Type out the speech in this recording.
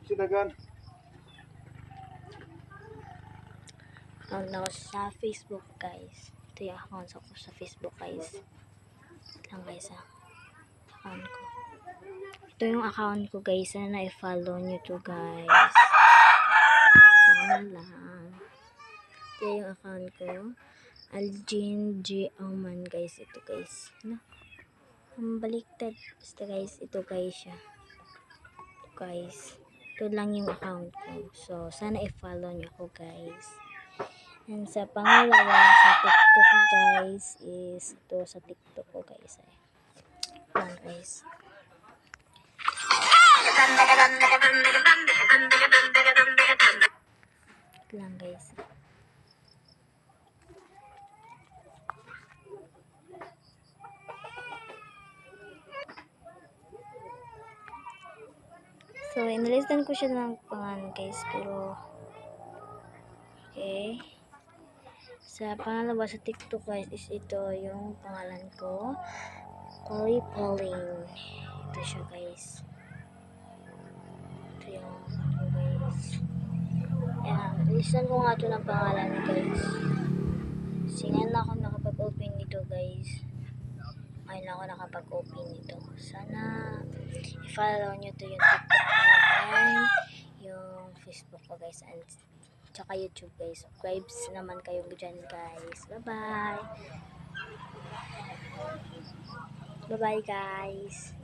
Sinagan. Account na ako sa Facebook, guys. Ito yung account ko sa Facebook, guys. Ito lang, guys, account ko. Ito yung account ko, guys. Sana i-follow nyo to, guys. Sana lang. Ito yung account ko. Aljin G. Oman, guys. Ito, guys. Ano? Ang baliktad. Basta, guys. Ito, guys, siya. Ito, guys. Ito lang yung account ko. So, sana i-follow nyo ako, guys. And sa pangalawa sa TikTok, guys, is ito sa TikTok ko, guys. Yan, guys. Ito lang, guys. So, inalistan ko siya ng pangalan, guys, pero okay. Sa pangalawa sa TikTok, guys, is ito yung pangalan ko. Chloe Pauline. Ito siya, guys. Ito yung ako, guys. Ayan, inalistan ko nga ito ng pangalan, guys. Singan na ako nakapag-open nito, guys. Ngayon lang ako nakapag-open nito. Sana i-follow nyo to yung TikTok ko and yung Facebook ko, guys, and tsaka YouTube, guys. Subscribe naman kayo dyan, guys. Bye-bye. Bye-bye, guys.